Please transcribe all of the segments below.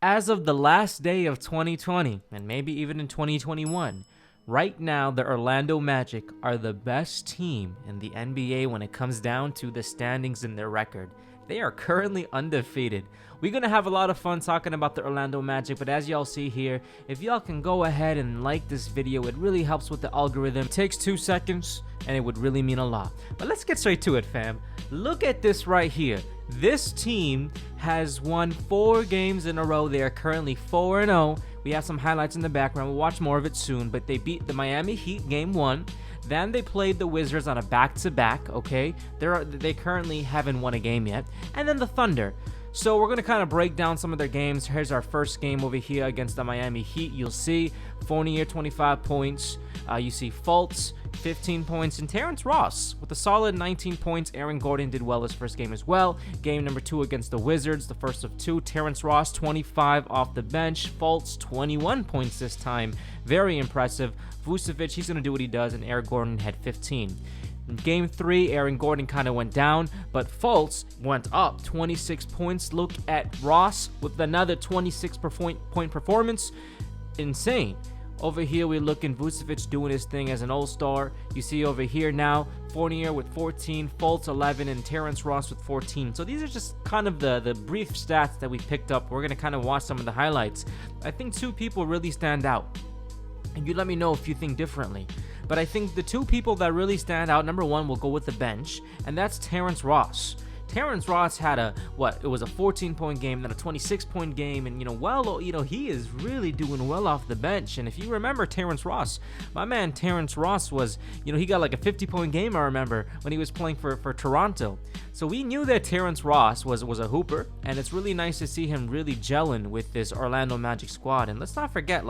As of the last day of 2020, and maybe even in 2021, right now the Orlando Magic are the best team in the NBA when it comes down to the standings and their record. They are currently undefeated. We're going to have a lot of fun talking about the Orlando Magic, but as y'all see here, if y'all can go ahead and like this video, it really helps with the algorithm. It takes 2 seconds, and it would really mean a lot. But let's get straight to it, fam. Look at this right here. This team has won 4 games in a row. They are currently 4-0. We have some highlights in the background. We'll watch more of it soon, but they beat the Miami Heat game 1. Then they played the Wizards on a back-to-back, okay? They currently haven't won a game yet. And then the Thunder. So we're going to kind of break down some of their games. Here's our first game over here against the Miami Heat. You'll see Fournier, 25 points. You see Fultz, 15 points. And Terrence Ross with a solid 19 points. Aaron Gordon did well his first game as well. Game number 2 against the Wizards, the first of 2. Terrence Ross, 25 off the bench. Fultz, 21 points this time. Very impressive. Vucevic, he's going to do what he does. And Aaron Gordon had 15. In game 3, Aaron Gordon kind of went down, but Fultz went up 26 points. Look at Ross with another 26 point performance. Insane. Over here, we're looking Vucevic doing his thing as an all-star. You see over here now, Fournier with 14, Fultz 11, and Terrence Ross with 14. So these are just kind of the brief stats that we picked up. We're going to kind of watch some of the highlights. I think 2 people really stand out. And you let me know if you think differently. But I think the 2 people that really stand out, number 1, will go with the bench, and that's Terrence Ross. Terrence Ross had it was a 14-point game, then a 26-point game, and he is really doing well off the bench. And if you remember Terrence Ross, my man Terrence Ross was, he got like a 50-point game, I remember, when he was playing for Toronto. So we knew that Terrence Ross was a hooper, and it's really nice to see him really gelling with this Orlando Magic squad. And let's not forget,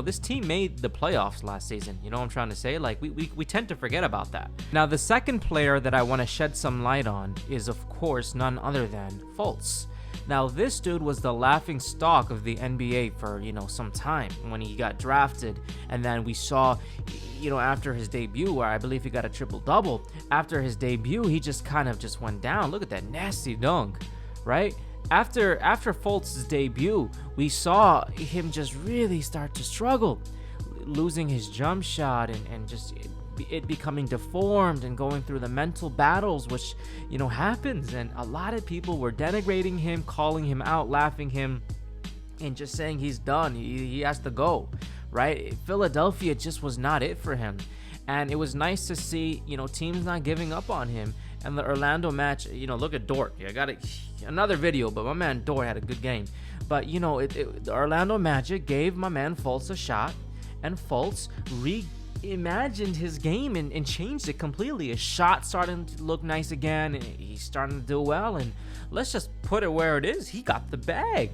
this team made the playoffs last season. You know what I'm trying to say? We tend to forget about that. Now, the second player that I want to shed some light on is, of course, none other than Fultz. Now, this dude was the laughing stock of the NBA for, some time when he got drafted. And then we saw, after his debut, where I believe he got a triple-double, after his debut, he just kind of just went down. Look at that nasty dunk, right? After Fultz's debut, we saw him just really start to struggle, losing his jump shot and just it becoming deformed and going through the mental battles, which, happens. And a lot of people were denigrating him, calling him out, laughing him, and just saying he's done. He has to go, right? Philadelphia just was not it for him. And it was nice to see, teams not giving up on him. And the Orlando match, look at Dort. I got another video, but my man Dort had a good game. But, the Orlando Magic gave my man Fultz a shot, and Fultz reimagined his game and changed it completely. His shot starting to look nice again, and he's starting to do well. And let's just put it where it is. He got the bag.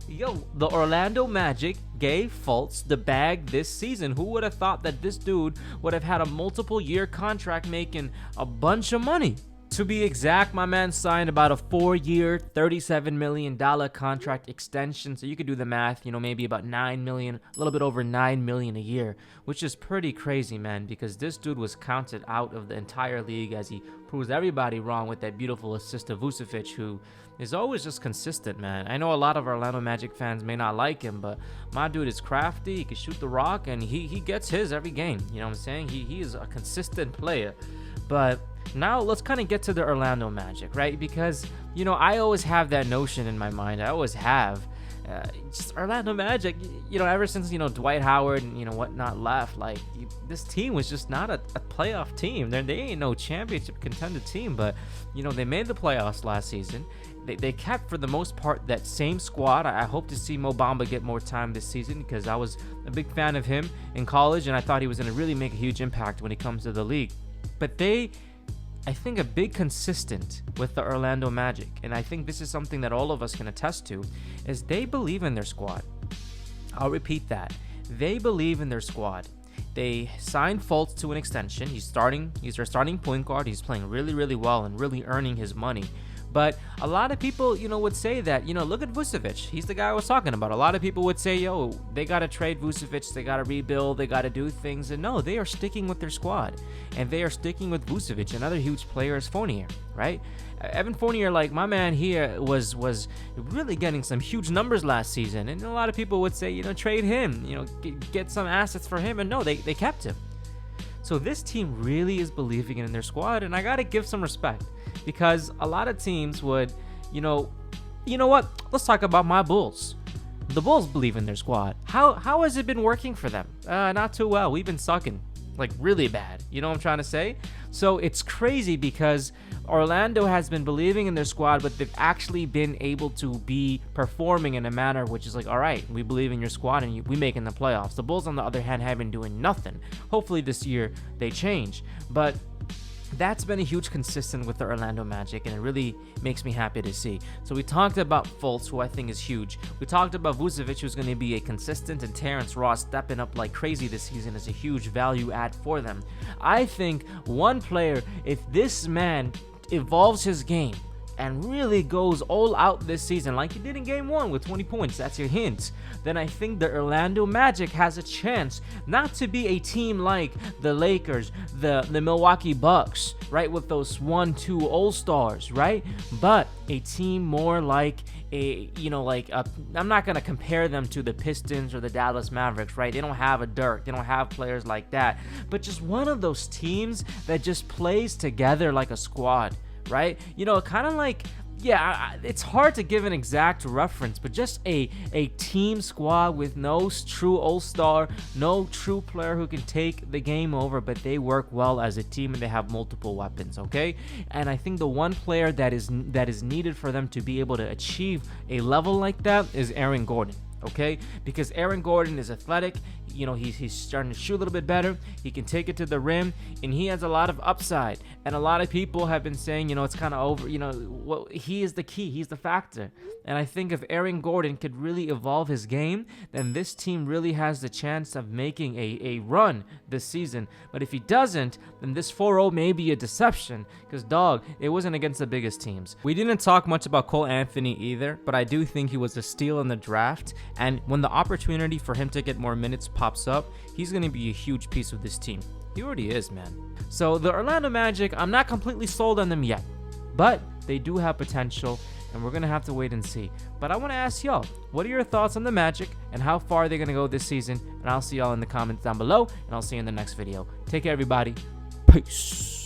The Orlando Magic gave Fultz the bag this season. Who would have thought that this dude would have had a multiple-year contract making a bunch of money? To be exact, my man signed about a 4-year, $37 million contract extension. So you could do the math, maybe about $9 million, a little bit over $9 million a year, which is pretty crazy, man, because this dude was counted out of the entire league as he proves everybody wrong with that beautiful assist to Vucevic, who is always just consistent, man. I know a lot of Orlando Magic fans may not like him, but my dude is crafty. He can shoot the rock, and he gets his every game. You know what I'm saying? He is a consistent player. But now let's kind of get to the Orlando Magic, right? Because, I always have that notion in my mind. I always have. Just Orlando Magic, ever since, Dwight Howard and, whatnot left, this team was just not a playoff team. They ain't no championship contender team, but, they made the playoffs last season. They kept, for the most part, that same squad. I hope to see Mo Bamba get more time this season because I was a big fan of him in college, and I thought he was going to really make a huge impact when he comes to the league. But I think a big consistent with the Orlando Magic, and I think this is something that all of us can attest to, is they believe in their squad. I'll repeat that. They believe in their squad. They signed Fultz to an extension. He's their starting point guard. He's playing really, really well and really earning his money. But a lot of people, would say that, look at Vucevic. He's the guy I was talking about. A lot of people would say, yo, they got to trade Vucevic. They got to rebuild. They got to do things. And no, they are sticking with their squad. And they are sticking with Vucevic. Another huge player is Fournier, right? Evan Fournier, like my man here, was really getting some huge numbers last season. And a lot of people would say, trade him, get some assets for him. And no, they kept him. So this team really is believing in their squad, and I gotta give some respect, because a lot of teams would, you know what? Let's talk about my Bulls. The Bulls believe in their squad. How has it been working for them? Not too well. We've been sucking, like really bad. You know what I'm trying to say? So it's crazy because Orlando has been believing in their squad, but they've actually been able to be performing in a manner which is like, all right, we believe in your squad and we making the playoffs. The Bulls, on the other hand, have been doing nothing. Hopefully this year they change, but that's been a huge consistent with the Orlando Magic, and it really makes me happy to see. So we talked about Fultz, who I think is huge. We talked about Vucevic, who's going to be a consistent, and Terrence Ross stepping up like crazy this season is a huge value add for them. I think one player, if this man evolves his game and really goes all out this season like he did in game 1 with 20 points, that's your hint, then I think the Orlando Magic has a chance not to be a team like the Lakers, the Milwaukee Bucks, right, with those 1-2 All-Stars, right, but a team more like I'm not going to compare them to the Pistons or the Dallas Mavericks, right? They don't have a Dirk. They don't have players like that. But just one of those teams that just plays together like a squad, right? Kind of like, it's hard to give an exact reference, but just a team squad with no true all-star, no true player who can take the game over, but they work well as a team and they have multiple weapons, okay? And I think the one player that is needed for them to be able to achieve a level like that is Aaron Gordon. Okay, because Aaron Gordon is athletic, he's starting to shoot a little bit better, he can take it to the rim, and he has a lot of upside. And a lot of people have been saying, it's kind of over, he is the key, he's the factor. And I think if Aaron Gordon could really evolve his game, then this team really has the chance of making a run this season. But if he doesn't, then this 4-0 may be a deception, because dog, it wasn't against the biggest teams. We didn't talk much about Cole Anthony either, but I do think he was a steal in the draft. And when the opportunity for him to get more minutes pops up, he's going to be a huge piece of this team. He already is, man. So the Orlando Magic, I'm not completely sold on them yet, but they do have potential, and we're going to have to wait and see. But I want to ask y'all, what are your thoughts on the Magic and how far they're going to go this season? And I'll see y'all in the comments down below, and I'll see you in the next video. Take care, everybody. Peace.